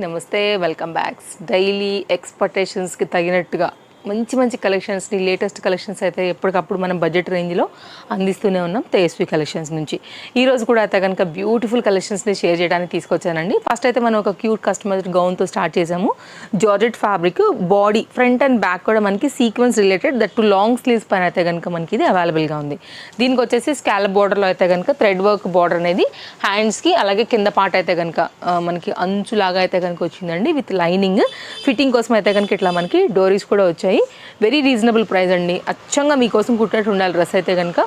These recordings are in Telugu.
నమస్తే, వెల్కమ్ బ్యాక్. డైలీ ఎక్స్పెక్టేషన్స్కి తగినట్టుగా మంచి మంచి కలెక్షన్స్ని, లేటెస్ట్ కలెక్షన్స్ అయితే ఎప్పటికప్పుడు మనం బడ్జెట్ రేంజ్లో అందిస్తూనే ఉన్నాం తేజస్వి కలెక్షన్స్ నుంచి. ఈరోజు కూడా అయితే కనుక బ్యూటిఫుల్ కలెక్షన్స్ని షేర్ చేయడానికి తీసుకొచ్చానండి. ఫస్ట్ అయితే మనం ఒక క్యూట్ కస్టమైజ్డ్ గౌన్తో స్టార్ట్ చేసాము. Georgette fabric, body front and back కూడా మనకి sequence related, that to long sleeves పైన అయితే కనుక మనకి ఇది అవైలబుల్గా ఉంది. దీనికి వచ్చేసి స్కాలప్ బార్డర్లో అయితే కనుక థ్రెడ్ వర్క్ బార్డర్ అనేది హ్యాండ్స్కి, అలాగే కింద పార్ట్ అయితే కనుక మనకి అంచులాగా అయితే కనుక వచ్చిందండి విత్ లైనింగ్. ఫిట్టింగ్ కోసం అయితే కనుక ఇట్లా మనకి డోరీస్ కూడా వచ్చాయి. వెరీ రీజనబుల్ ప్రైస్ అండి. అచ్చంగా మీకోసం కుట్టినట్టు ఉండాలి డ్రెస్ అయితే కనుక.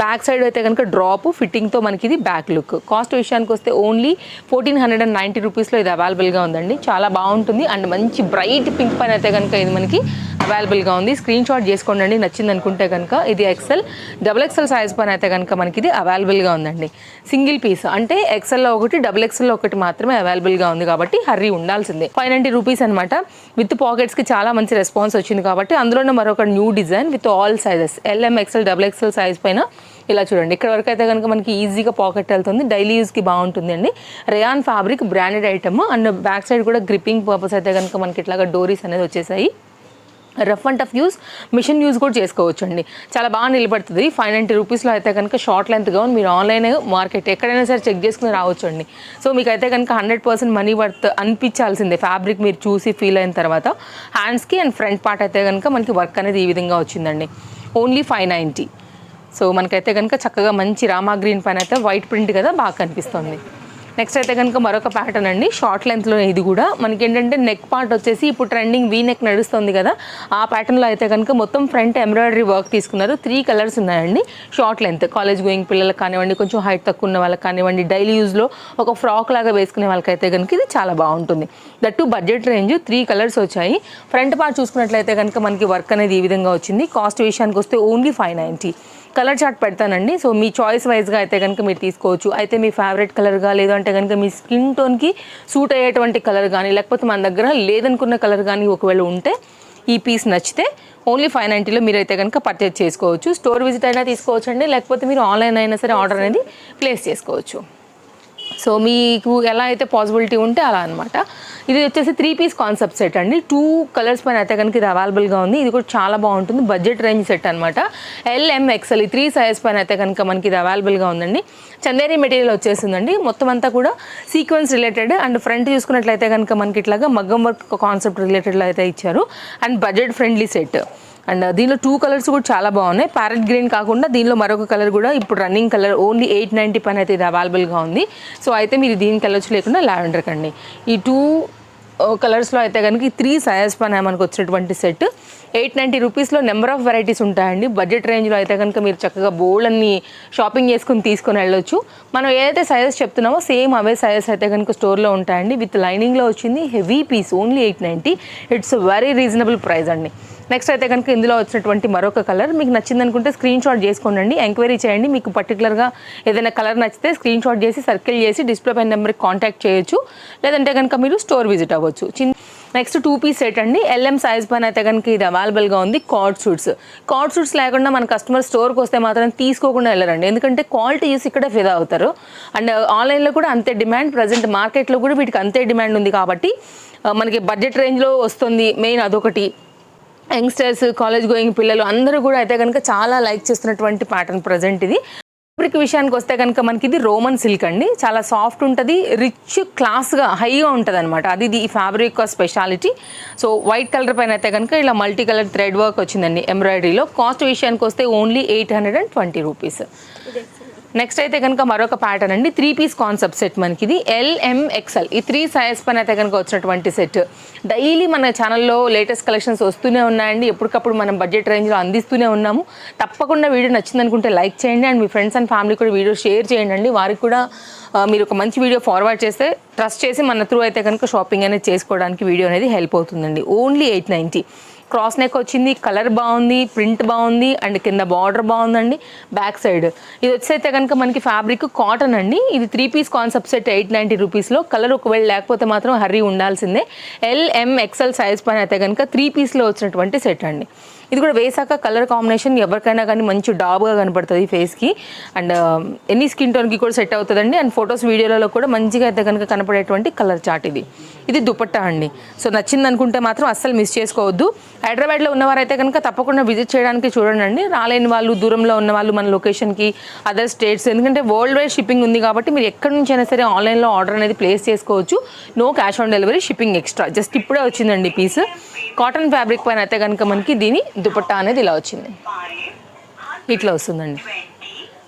బ్యాక్ సైడ్ అయితే కనుక డ్రాప్ ఫిట్టింగ్తో మనకి ఇది బ్యాక్ లుక్. కాస్ట్ విషయానికి వస్తే ఓన్లీ 1490 రూపీస్లో ఇది అవైలబుల్గా ఉందండి. చాలా బాగుంటుంది అండ్ మంచి బ్రైట్ పింక్ పైన అయితే కనుక ఇది మనకి అవైలబుల్గా ఉంది. స్క్రీన్ షాట్ చేసుకోండి నచ్చింది అనుకుంటే కనుక. ఇది ఎక్సెల్, డబుల్ ఎక్సెల్ సైజ్ పైన అయితే కనుక మనకి ఇది అవైలబుల్గా ఉందండి. సింగిల్ పీస్ అంటే ఎక్సెల్లో ఒకటి, డబుల్ ఎక్సెల్లో ఒకటి మాత్రమే అవైలబుల్గా ఉంది కాబట్టి హర్రీ ఉండాల్సిందే. 590 రూపీస్ అనమాట. విత్ పాకెట్స్కి చాలా మంచి రెస్పాన్స్ వచ్చింది కాబట్టి అందులోనే మరొక new design with all sizes, L M, XL, double XL size పైన ఇలా చూడండి. ఇక్కడ వరకు అయితే కనుక మనకి ఈజీగా పాకెట్ వెళ్తుంది. డైలీ యూస్కి బాగుంటుంది అండి. Rayon fabric branded item and back side కూడా గ్రిప్పింగ్ పర్పస్ అయితే కనుక మనకి ఇట్లాగా డోరీస్ అనేది వచ్చేసాయి. Rough and tough use, machine use కూడా చేసుకోవచ్చు అండి. చాలా బాగా నిలబడుతుంది. 590 రూపీస్లో అయితే కనుక షార్ట్ లెంత్ గౌన్ మీరు ఆన్లైన్, మార్కెట్ ఎక్కడైనా సరే చెక్ చేసుకుని రావచ్చు అండి. సో మీకు అయితే కనుక 100% మనీ వర్త్ అనిపించాల్సిందే ఫ్యాబ్రిక్ మీరు చూసి ఫీల్ అయిన తర్వాత. హ్యాండ్స్కి అండ్ ఫ్రంట్ పార్ట్ అయితే కనుక మనకి వర్క్ అనేది ఈ విధంగా వచ్చిందండి. ఓన్లీ 590. సో మనకైతే కనుక చక్కగా మంచి రామా గ్రీన్ పైన అయితే వైట్ ప్రింట్ కదా బాగా కనిపిస్తుంది. నెక్స్ట్ అయితే కనుక మరొక ప్యాటర్న్ అండి. షార్ట్ లెంత్లో ఇది కూడా మనకి ఏంటంటే నెక్ పార్ట్ వచ్చేసి ఇప్పుడు ట్రెండింగ్ వీ నెక్ నడుస్తుంది కదా, ఆ ప్యాటర్న్లో అయితే కనుక మొత్తం ఫ్రంట్ ఎంబ్రాయిడరీ వర్క్ తీసుకున్నారు. 3 కలర్స్ ఉన్నాయండి. షార్ట్ లెంత్ కాలేజ్ గోయింగ్ పిల్లలకు కానివ్వండి, కొంచెం హైట్ తక్కువ ఉన్న వాళ్ళకి కానివ్వండి, డైలీ యూజ్లో ఒక ఫ్రాక్ లాగా వేసుకునే వాళ్ళకైతే కనుక ఇది చాలా బాగుంటుంది. That to budget range. 3 colours వచ్చాయి. ఫ్రంట్ పార్ట్ చూసుకున్నట్లయితే కనుక మనకి వర్క్ అనేది ఈ విధంగా వచ్చింది. కాస్ట్ విషయానికి వస్తే ఓన్లీ 590. కలర్ చార్ట్ పెడతానండి. సో మీ చాయిస్ వైజ్గా అయితే కనుక మీరు తీసుకోవచ్చు. అయితే మీ ఫేవరెట్ కలర్గా, లేదంటే కనుక మీ స్కిన్ టోన్కి సూట్ అయ్యేటువంటి కలర్ కానీ, లేకపోతే మన దగ్గర లేదనుకున్న కలర్ కానీ ఒకవేళ ఉంటే ఈ పీస్ నచ్చితే ఓన్లీ 590లో మీరైతే కనుక పర్చేజ్ చేసుకోవచ్చు. స్టోర్ విజిట్ అయినా తీసుకోవచ్చు అండి, లేకపోతే మీరు ఆన్లైన్ అయినా సరే ఆర్డర్ అనేది ప్లేస్ చేసుకోవచ్చు. సో మీకు ఎలా అయితే పాసిబిలిటీ ఉంటే అలా అనమాట. ఇది వచ్చేసి 3 పీస్ కాన్సెప్ట్ సెట్ అండి. 2 కలర్స్ పైన అయితే కనుక ఇది అవైలబుల్గా ఉంది. ఇది కూడా చాలా బాగుంటుంది. బడ్జెట్ రేంజ్ సెట్ అనమాట. ఎల్ఎం, ఎక్సెల్ ఈ 3 సైజ్ పైన అయితే కనుక మనకి ఇది అవైలబుల్గా ఉందండి. చందేరి మెటీరియల్ వచ్చేసిందండి. మొత్తం అంతా కూడా సీక్వెన్స్ రిలేటెడ్ అండ్ ఫ్రంట్ చూసుకున్నట్లయితే కనుక మనకి ఇట్లాగా మగ్గం వర్క్ కాన్సెప్ట్ రిలేటెడ్లో అయితే ఇచ్చారు. And budget friendly set. And దీనిలో 2 కలర్స్ కూడా చాలా బాగున్నాయి. ప్యారెట్ గ్రీన్ కాకుండా దీనిలో మరొక కలర్ కూడా ఇప్పుడు రన్నింగ్ కలర్ ఓన్లీ 890 పైన అయితే ఇది అవైలబుల్గా ఉంది. సో అయితే మీరు దీనికి వెళ్ళొచ్చు, లేకుండా లావెండర్ కండి. ఈ 2 కలర్స్లో అయితే కనుక ఈ 3 సైజెస్ పైన మనకు వచ్చినటువంటి సెట్ 890 రూపీస్లో నెంబర్ ఆఫ్ వెరైటీస్ ఉంటాయండి. బడ్జెట్ రేంజ్లో అయితే కనుక మీరు చక్కగా బోల్డ్ అన్ని షాపింగ్ తీసుకొని వెళ్ళొచ్చు. మనం ఏదైతే సైజెస్ చెప్తున్నామో సేమ్ అవే సైజెస్ అయితే కనుక స్టోర్లో ఉంటాయండి. విత్ లైనింగ్లో వచ్చింది. Heavy piece only 890. It's very reasonable price అండి. నెక్స్ట్ అయితే కనుక ఇందులో వచ్చినటువంటి మరొక కలర్ మీకు నచ్చింది అనుకుంటే స్క్రీన్ షాట్ చేసుకోండి, ఎంక్వైరీ చేయండి. మీకు పర్టికులర్గా ఏదైనా కలర్ నచ్చితే స్క్రీన్ షాట్ చేసి సర్కిల్ చేసి డిస్ప్లే పైన నెంబర్కి కాంటాక్ట్ చేయొచ్చు, లేదంటే కనుక మీరు స్టోర్ విజిట్ అవ్వచ్చు. నెక్స్ట్ 2 పీస్ సెట్ అండి. ఎల్ఎం సైజ్ పైన అయితే కనుక ఇది అవైలబుల్గా ఉంది. కార్డ్ సూట్స్ లేకుండా మన కస్టమర్ స్టోర్కి వస్తే మాత్రం తీసుకోకుండా వెళ్ళరండి, ఎందుకంటే క్వాలిటీ చూసి ఇక్కడే ఫిదా అవుతారు. అండ్ ఆన్లైన్లో కూడా అంతే డిమాండ్, ప్రజెంట్ మార్కెట్లో కూడా వీటికి అంతే డిమాండ్ ఉంది కాబట్టి మనకి బడ్జెట్ రేంజ్లో వస్తుంది. మెయిన్ అదొకటి. యంగ్స్టర్స్, కాలేజ్ గోయింగ్ పిల్లలు అందరూ కూడా అయితే కనుక చాలా లైక్ చేస్తున్నటువంటి ప్యాటర్న్ ప్రజెంట్ ఇది. ఫ్యాబ్రిక్ విషయానికి వస్తే కనుక మనకి ఇది రోమన్ సిల్క్ అండి. చాలా సాఫ్ట్ ఉంటుంది, రిచ్, క్లాస్గా, హైగా ఉంటుంది అనమాట. అది ఈ ఫ్యాబ్రిక్ యొక్క స్పెషాలిటీ. సో వైట్ కలర్ పైన అయితే కనుక ఇలా మల్టీ కలర్ థ్రెడ్ వర్క్ వచ్చిందండి ఎంబ్రాయిడరీలో. కాస్ట్ విషయానికి వస్తే ఓన్లీ 820 రూపీస్. నెక్స్ట్ అయితే కనుక మరొక ప్యాటర్న్ అండి. 3 పీస్ కాన్సెప్ట్ సెట్ మనకి ఇది ఎల్ఎం, ఎక్సెల్ ఈ 3 సైజ్ పైన అయితే కనుక వచ్చినటువంటి సెట్. డైలీ మన ఛానల్లో లేటెస్ట్ కలెక్షన్స్ వస్తూనే ఉన్నాయండి. ఎప్పటికప్పుడు మనం బడ్జెట్ రేంజ్లో అందిస్తూనే ఉన్నాము. తప్పకుండా వీడియో నచ్చిందనుకుంటే లైక్ చేయండి and me friends and family కూడా వీడియో షేర్ చేయండి. వారికి కూడా మీరు ఒక మంచి వీడియో ఫార్వర్డ్ చేస్తే ట్రస్ట్ చేసి మన త్రూ అయితే కనుక షాపింగ్ అనేది చేసుకోవడానికి వీడియో అనేది హెల్ప్ అవుతుందండి. ఓన్లీ 890. క్రాస్ నెక్ వచ్చింది, కలర్ బాగుంది, ప్రింట్ బాగుంది అండ్ కింద బార్డర్ బాగుందండి. బ్యాక్ సైడ్ ఇది వచ్చైతే కనుక మనకి ఫ్యాబ్రిక్ కాటన్ అండి. ఇది 3 పీస్ కాన్సెప్ట్ సెట్ 890 రూపీస్లో. కలర్ ఒకవేళ లేకపోతే మాత్రం హర్రీ ఉండాల్సిందే. ఎల్ఎం, ఎక్సెల్ సైజ్ పైన అయితే కనుక 3 పీస్లో వచ్చినటువంటి సెట్ అండి. ఇది కూడా వేసాక కలర్ కాంబినేషన్ ఎవరికైనా కానీ మంచి డాబ్గా కనపడుతుంది ఫేస్కి అండ్ ఎనీ స్కిన్ టోన్కి కూడా సెట్ అవుతుందండి. అండ్ ఫొటోస్ వీడియోలలో కూడా మంచిగా అయితే కనుక కనపడేటువంటి కలర్ చార్ట్ ఇది. ఇది దుపట్టా అండి. సో నచ్చింది అనుకుంటే మాత్రం అస్సలు మిస్ చేసుకోవద్దు. హైదరాబాద్లో ఉన్నవారైతే కనుక తప్పకుండా విజిట్ చేయడానికి చూడండి. రాలేని వాళ్ళు, దూరంలో ఉన్న వాళ్ళు మన లొకేషన్కి, అదర్ స్టేట్స్, ఎందుకంటే వరల్డ్ వైడ్ షిప్పింగ్ ఉంది కాబట్టి మీరు ఎక్కడి నుంచి అయినా సరే ఆన్లైన్లో ఆర్డర్ అనేది ప్లేస్ చేసుకోవచ్చు. No cash on delivery, shipping extra. Just ఇప్పుడే వచ్చిందండి పీస్. కాటన్ ఫ్యాబ్రిక్ పైన అయితే కనుక మనకి దీని దుపట్టా అనేది ఇలా వచ్చింది, ఇట్లా వస్తుందండి.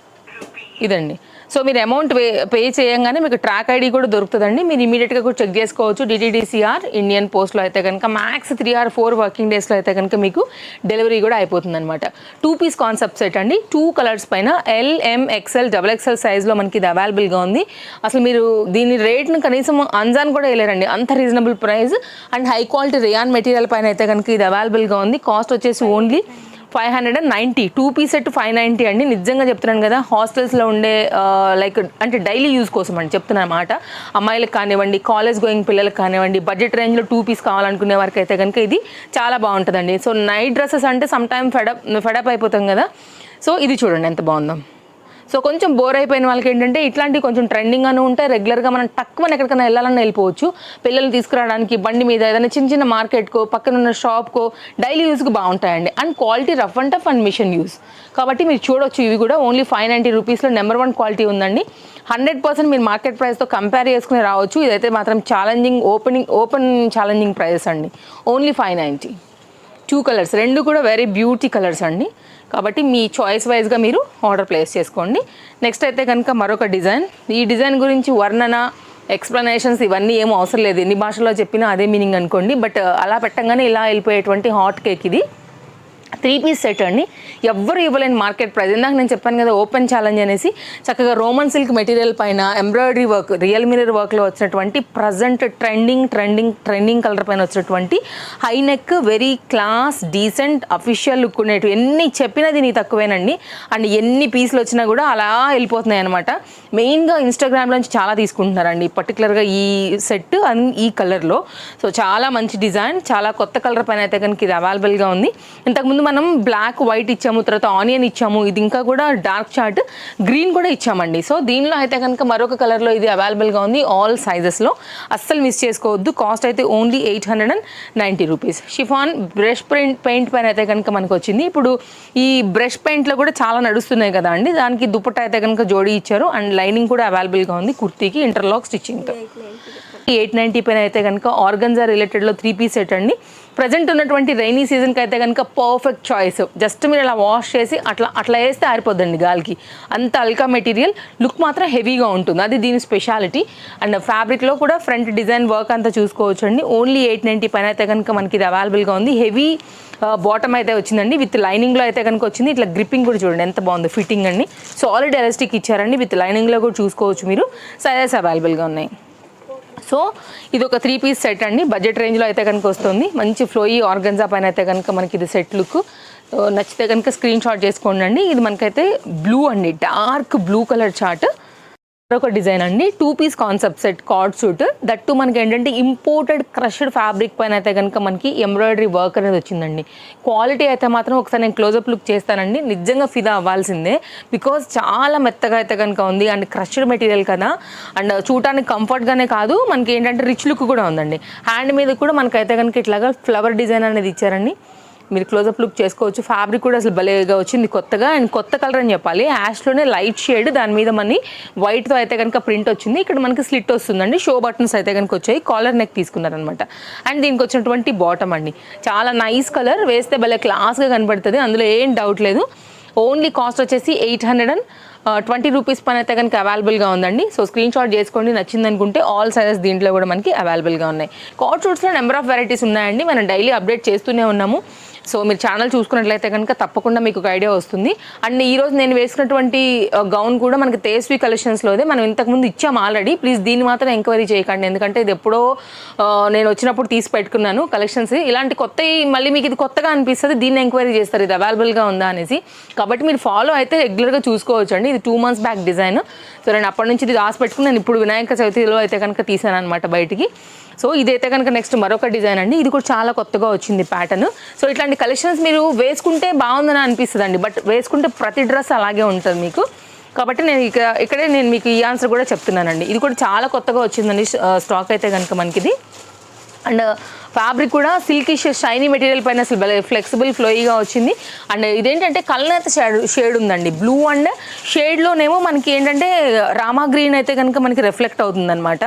ఇదండి. సో మీరు అమౌంట్ పే చేయంగానే మీకు ట్రాక్ ఐడి కూడా దొరుకుతుందండి. మీరు ఇమీడియట్గా కూడా చెక్ చేసుకోవచ్చు. DTDCR ఇండియన్ పోస్ట్లో అయితే కనుక మ్యాక్స్ 3 or 4 వర్కింగ్ డేస్లో అయితే కనుక మీకు డెలివరీ కూడా అయిపోతుంది అనమాట. 2 పీస్ కాన్సెప్ట్ సెట్ అండి. 2 కలర్స్ పైన L, M, XL, XXL సైజ్లో మనకి ఇది అవైలబుల్గా ఉంది. అసలు మీరు దీని రేట్ను కనీసం అంజాన్ కూడా వేయలేరండి, అంత reasonable price. And high quality rayon material పైన అయితే కనుక ఇది అవైలబుల్గా ఉంది. కాస్ట్ వచ్చేసి ఓన్లీ 590. 2 పీస్ సెట్ 590 అండి. నిజంగా చెప్తున్నాను కదా, హాస్టల్స్లో ఉండే లైక్ అంటే డైలీ యూజ్ కోసం అండి చెప్తున్నా అన్నమాట. అమ్మాయిలకు కానివ్వండి, కాలేజ్ గోయింగ్ పిల్లలకు కానివ్వండి, బడ్జెట్ రేంజ్లో 2 పీస్ కావాలనుకునే వారికి అయితే కనుక ఇది చాలా బాగుంటుందండి. సో నైట్ డ్రెస్సెస్ అంటే సమ్ టైమ్ ఫెడప్ అయిపోతాం కదా. సో ఇది చూడండి ఎంత బాగుందో. సో కొంచెం బోర్ అయిపోయిన వాళ్ళకి ఏంటంటే ఇట్లాంటివి కొంచెం ట్రెండింగ్గానే ఉంటాయి. రెగ్యులర్గా మనం తక్కువ ఎక్కడికైనా వెళ్ళాలన్నా వెళ్ళిపోవచ్చు. పిల్లల్ని తీసుకురావడానికి బండి మీద ఏదైనా చిన్న చిన్న మార్కెట్కో, పక్కన ఉన్న షాప్కో డైలీ యూస్కి బాగుంటాయండి. And quality rough and tough and machine use కాబట్టి మీరు చూడొచ్చు. ఇవి కూడా ఓన్లీ 590 రూపీస్లో నెంబర్ 1 క్వాలిటీ ఉందండి. 100% మీరు మార్కెట్ ప్రైస్తో కంపేర్ చేసుకుని రావచ్చు. ఇదైతే మాత్రం ఛాలెంజింగ్ ఓపెన్ ఛాలెంజింగ్ ప్రైజెస్ అండి. ఓన్లీ 590. 2 కలర్స్, 2 కూడా వెరీ బ్యూటీ కలర్స్ అండి. కాబట్టి మీ చాయిస్ వైజ్గా మీరు ఆర్డర్ ప్లేస్ చేసుకోండి. నెక్స్ట్ అయితే కనుక మరొక డిజైన్. ఈ డిజైన్ గురించి వర్ణన, ఎక్స్ప్లెనేషన్స్ ఇవన్నీ ఏమో అవసరం లేదు. ఎన్ని భాషల్లో చెప్పినా అదే మీనింగ్ అనుకోండి. బట్ అలా పెట్టంగానే ఇలా వెళ్ళిపోయేటువంటి హాట్ కేక్ ఇది. 3 పీస్ సెట్ అండి. ఎవ్వరు ఇవ్వలేని మార్కెట్ ప్రైస్. ఇందాక నేను చెప్పాను కదా ఓపెన్ ఛాలెంజ్ అనేసి. చక్కగా రోమన్ సిల్క్ మెటీరియల్ పైన ఎంబ్రాయిడరీ వర్క్, రియల్ మిరర్ వర్క్లో వచ్చినటువంటి ప్రజెంట్ ట్రెండింగ్ కలర్ పైన వచ్చినటువంటి high neck, very class, decent, official look ఉండేవి. ఎన్ని చెప్పినా దీనికి తక్కువేనండి. అండ్ ఎన్ని పీసులు వచ్చినా కూడా అలా వెళ్ళిపోతున్నాయి అనమాట. మెయిన్గా ఇన్స్టాగ్రామ్లోంచి చాలా తీసుకుంటున్నారండి పర్టికులర్గా ఈ సెట్ అండ్ ఈ కలర్లో. సో చాలా మంచి డిజైన్, చాలా కొత్త కలర్ పైన అయితే కనుక ఇది అవైలబుల్గా ఉంది. ఇంతకుముందు మనం బ్లాక్, వైట్ ఇచ్చాము, తర్వాత ఆనియన్ ఇచ్చాము. ఇది ఇంకా కూడా డార్క్ చార్ట్ గ్రీన్ కూడా ఇచ్చామండి. సో దీనిలో అయితే కనుక మరొక కలర్లో ఇది అవైలబుల్గా ఉంది ఆల్ సైజెస్లో. అస్సలు మిస్ చేసుకోవద్దు. కాస్ట్ అయితే only 890 rupees. Chiffon brush paint పైన అయితే కనుక మనకు వచ్చింది. ఇప్పుడు ఈ బ్రష్ పెయింట్లో కూడా చాలా నడుస్తున్నాయి కదా అండి. దానికి దుపట్టా అయితే కనుక జోడీ ఇచ్చారు. అండ్ లైనింగ్ కూడా అవైలబుల్గా ఉంది కుర్తీకి ఇంటర్లాక్ స్టిచ్చింగ్తో. 890 పైన అయితే కనుక ఆర్గన్జా రిలేటెడ్లో 3 పీస్ సెట్ అండి. ప్రజెంట్ ఉన్నటువంటి రైనీ సీజన్కి అయితే కనుక పర్ఫెక్ట్ చాయిస్. జస్ట్ మీరు అలా వాష్ చేసి అట్లా వేస్తే ఆరిపోద్దండి గాలికి. అంత అల్కా మెటీరియల్, లుక్ మాత్రం హెవీగా ఉంటుంది, అది దీని స్పెషాలిటీ. అండ్ ఫ్యాబ్రిక్లో కూడా ఫ్రంట్ డిజైన్ వర్క్ అంతా చూసుకోవచ్చు అండి. ఓన్లీ 890 పైన అయితే కనుక మనకి ఇది అవైలబుల్గా ఉంది. హెవీ బాటమ్ అయితే వచ్చిందండి, విత్ లైనింగ్లో అయితే కనుక వచ్చింది. ఇట్లా గ్రిప్పింగ్ కూడా చూడండి ఎంత బాగుంది, ఫిట్టింగ్ అండి. సాలిడ్ ఎలాస్టిక్ ఇచ్చారండి, విత్ లైనింగ్లో కూడా చూసుకోవచ్చు మీరు. సైజెస్ అవైలబుల్గా ఉన్నాయి. సో ఇది ఒక 3 పీస్ సెట్ అండి. బడ్జెట్ రేంజ్లో అయితే కనుక వస్తుంది. మంచి ఫ్లోయీ ఆర్గన్జా పైన అయితే కనుక మనకి ఇది సెట్ లుక్. నచ్చితే కనుక స్క్రీన్ షాట్ చేసుకోండి. ఇది మనకైతే బ్లూ అండి, డార్క్ బ్లూ కలర్ చార్ట్. మరొక డిజైన్ అండి. 2 piece concept set cord suit. That మనకి ఏంటంటే ఇంపోర్టెడ్ క్రష్డ్ ఫ్యాబ్రిక్ పైన అయితే కనుక మనకి ఎంబ్రాయిడరీ వర్క్ అనేది వచ్చిందండి. క్వాలిటీ అయితే మాత్రం ఒకసారి నేను క్లోజప్ లుక్ చేస్తానండి, నిజంగా ఫిదా అవ్వాల్సిందే. బికాజ్ చాలా మెత్తగా అయితే కనుక ఉంది. అండ్ క్రష్డ్ మెటీరియల్ కదా, అండ్ చూడటానికి కంఫర్ట్గానే కాదు, మనకి ఏంటంటే రిచ్ లుక్ కూడా ఉందండి. హ్యాండ్ మీద కూడా మనకైతే కనుక ఇట్లాగా ఫ్లవర్ డిజైన్ అనేది ఇచ్చారండి. మీరు క్లోజప్ లుక్ చేసుకోవచ్చు. ఫ్యాబ్రిక్ కూడా అసలు భలేగా వచ్చింది కొత్తగా. అండ్ కొత్త కలర్ అని చెప్పాలి, యాష్లోనే లైట్ షేడ్, దాని మీద మనకి వైట్తో అయితే కనుక ప్రింట్ వచ్చింది. ఇక్కడ మనకి స్లిట్ వస్తుందండి, షో బటన్స్ అయితే కనుక వచ్చాయి, కాలర్ నెక్ తీసుకున్నారనమాట. అండ్ దీనికి వచ్చినటువంటి బాటమ్ అండి, చాలా నైస్ కలర్, వేస్తే భలే క్లాస్గా కనబడుతుంది, అందులో ఏం డౌట్ లేదు. ఓన్లీ కాస్ట్ వచ్చేసి 820 రూపీస్ పైన అయితే కనుక అవైలబుల్గా ఉందండి. సో స్క్రీన్ షాట్ చేసుకోండి, నచ్చింది అనుకుంటే. ఆల్ సైజెస్ దీంట్లో కూడా మనకి అవైలబుల్గా ఉన్నాయి. కార్డ్ సూట్స్లో నెంబర్ ఆఫ్ వెరైటీస్ ఉన్నాయండి, మనం డైలీ అప్డేట్ చేస్తూనే ఉన్నాము. సో మీరు ఛానల్ చూసుకున్నట్లయితే కనుక తప్పకుండా మీకు ఒక ఐడియా వస్తుంది. అండ్ ఈరోజు నేను వేసుకున్నటువంటి గౌన్ కూడా మనకి తేజస్వి కలెక్షన్స్లోదే, మనం ఇంతకుముందు ఇచ్చాము ఆల్రెడీ. ప్లీజ్ దీన్ని మాత్రం ఎంక్వైరీ చేయకండి, ఎందుకంటే ఇది ఎప్పుడో నేను వచ్చినప్పుడు తీసి పెట్టుకున్నాను కలెక్షన్స్. ఇలాంటి కొత్తవి మళ్ళీ మీకు ఇది కొత్తగా అనిపిస్తుంది, దీన్ని ఎంక్వైరీ చేస్తారు ఇది అవైలబుల్గా ఉందా అనేసి. కాబట్టి మీరు ఫాలో అయితే రెగ్యులర్గా చూసుకోవచ్చు అండి. ఇది 2 months బ్యాక్ డిజైన్. సో నేను అప్పటి నుంచి ఇది దాచి పెట్టుకుని నేను ఇప్పుడు వినాయక చవితిలో అయితే కనుక తీసాను అనమాట బయటికి. సో ఇదైతే కనుక నెక్స్ట్ మరొక డిజైన్ అండి. ఇది కూడా చాలా కొత్తగా వచ్చింది ప్యాటర్న్. సో ఇట్లాంటి కలెక్షన్స్ మీరు వేసుకుంటే బాగుందని అనిపిస్తుంది అండి, బట్ వేసుకుంటే ప్రతి డ్రెస్ అలాగే ఉంటుంది మీకు. కాబట్టి నేను ఇక్కడే నేను మీకు ఈ ఆన్సర్ కూడా చెప్తున్నానండి. ఇది కూడా చాలా కొత్తగా వచ్చిందండి స్టాక్ అయితే కనుక మనకి ఇది. అండ్ ఫ్యాబ్రిక్ కూడా సిల్కీ షైనీ మెటీరియల్ పైన అసలు ఫ్లెక్సిబుల్ ఫ్లోయిగా వచ్చింది. అండ్ ఇదేంటంటే కల్నేత షేడ్ ఉందండి, బ్లూ అండ్ షేడ్లోనేమో మనకి ఏంటంటే రామా గ్రీన్ అయితే కనుక మనకి రిఫ్లెక్ట్ అవుతుంది అనమాట.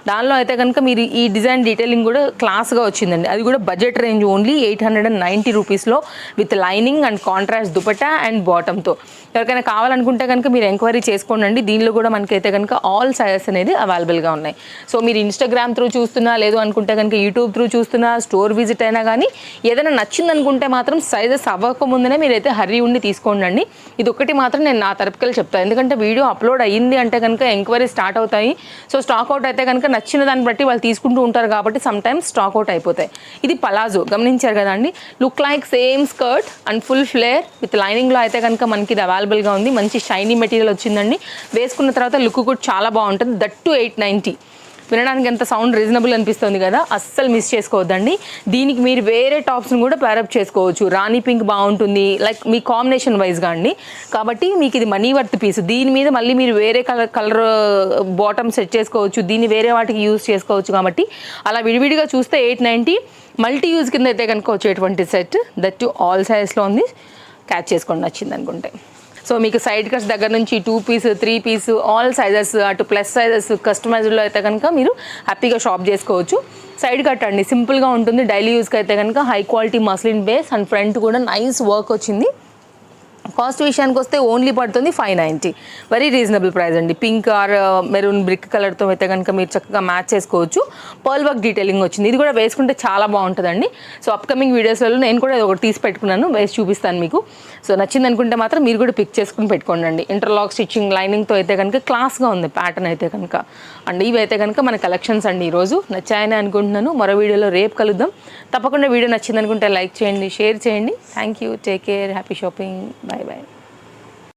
దానిలో అయితే కనుక మీరు ఈ డిజైన్ డీటెయిలింగ్ కూడా క్లాస్గా వచ్చిందండి. అది కూడా బడ్జెట్ రేంజ్ ఓన్లీ 890 రూపీస్లో with lining and contrast dupatta and బాటమ్తో. ఎవరికైనా కావాలనుకుంటే కనుక మీరు ఎంక్వైరీ చేసుకోండి. దీనిలో కూడా మనకైతే కనుక ఆల్ సైజెస్ అనేది అవైలబుల్గా ఉన్నాయి. సో మీరు ఇన్స్టాగ్రామ్ త్రూ చూస్తున్నా, లేదు అనుకుంటే కనుక యూట్యూబ్ త్రూ చూస్తున్నా, స్టోర్ విజిట్ అయినా కానీ ఏదైనా నచ్చింది అనుకుంటే మాత్రం సైజెస్ అవ్వకముందునే మీరైతే హర్రీ ఉండి తీసుకోండి. ఇది ఒకటి మాత్రం నేను నా తరపుకెళ్ళి చెప్తాను, ఎందుకంటే వీడియో అప్లోడ్ అయ్యింది అంటే కనుక ఎంక్వైరీ స్టార్ట్ అవుతాయి. సో స్టాక్ అవుట్ అయితే కనుక నచ్చిన దాన్ని బట్టి వాళ్ళు తీసుకుంటూ ఉంటారు కాబట్టి సమ్ టైమ్స్ స్టాక్ అవుట్ అయిపోతాయి. ఇది పలాజో గమనించారు కదండి, look like same skirt and full flare with లైనింగ్లో అయితే కనుక మనకి ఇది అవైలబుల్గా ఉంది. మంచి షైనీ మెటీరియల్ వచ్చిందండి. వేసుకున్న తర్వాత లుక్ కూడా చాలా బాగుంటుంది. That to 890. వినడానికి ఎంత సౌండ్ రీజనబుల్ అనిపిస్తుంది కదా, అస్సలు మిస్ చేసుకోవద్దండి. దీనికి మీరు వేరే టాప్స్ని కూడా ప్యారప్ చేసుకోవచ్చు. రాణి పింక్ బాగుంటుంది, లైక్ మీ కాంబినేషన్ వైజ్గా అండి. కాబట్టి మీకు ఇది మనీ వర్త్ పీస్. దీని మీద మళ్ళీ మీరు వేరే కలర్ బాటమ్ సెట్ చేసుకోవచ్చు, దీన్ని వేరే వాటికి యూజ్ చేసుకోవచ్చు. కాబట్టి అలా విడివిడిగా చూస్తే 890. మల్టీ యూజ్ కింద అయితే కనుక వచ్చేటువంటి సెట్, దట్ టు ఆల్ సైజ్లో ఉంది. క్యాచ్ చేసుకోండి నచ్చింది అనుకుంటే. సో మీకు సైడ్ కట్స్ దగ్గర నుంచి 2 పీస్ 3 పీస్ ఆల్ సైజెస్, అటు ప్లస్ సైజెస్ కస్టమైజ్డ్లో అయితే కనుక మీరు హ్యాపీగా షాప్ చేసుకోవచ్చు. సైడ్ కట్ అండి, సింపుల్గా ఉంటుంది. డైలీ యూస్కి అయితే కనుక high quality muslin base and front కూడా నైస్ వర్క్ వచ్చింది. కాస్ట్ విషయానికి వస్తే ఓన్లీ పడుతుంది 590. వెరీ రీజనబుల్ ప్రైస్ అండి. పింక్ ఆర్ మెరూన్ బ్రిక్ కలర్తో అయితే కనుక మీరు చక్కగా మ్యాచ్ చేసుకోవచ్చు. పర్ల్ వర్క్ డీటెయిలింగ్ వచ్చింది. ఇది కూడా వేసుకుంటే చాలా బాగుంటుందండి. సో అప్కమింగ్ వీడియోస్లలో నేను కూడా ఒకటి తీసి పెట్టుకున్నాను, వేసి చూపిస్తాను మీకు. సో నచ్చింది అనుకుంటే మాత్రం మీరు కూడా పిక్ చేసుకుని పెట్టుకోండి. ఇంటర్లాక్ స్టిచ్చింగ్ లైనింగ్తో అయితే కనుక క్లాస్గా ఉంది ప్యాటర్న్ అయితే కనుక. అండ్ ఇవి అయితే కనుక మన కలెక్షన్స్ అండి. ఈరోజు నచ్చాయని అనుకుంటున్నాను. మరో వీడియోలో రేపు కలుద్దాం. తప్పకుండా వీడియో నచ్చింది అనుకుంటే లైక్ చేయండి, షేర్ చేయండి. Thank you, take care, happy shopping, bye bye.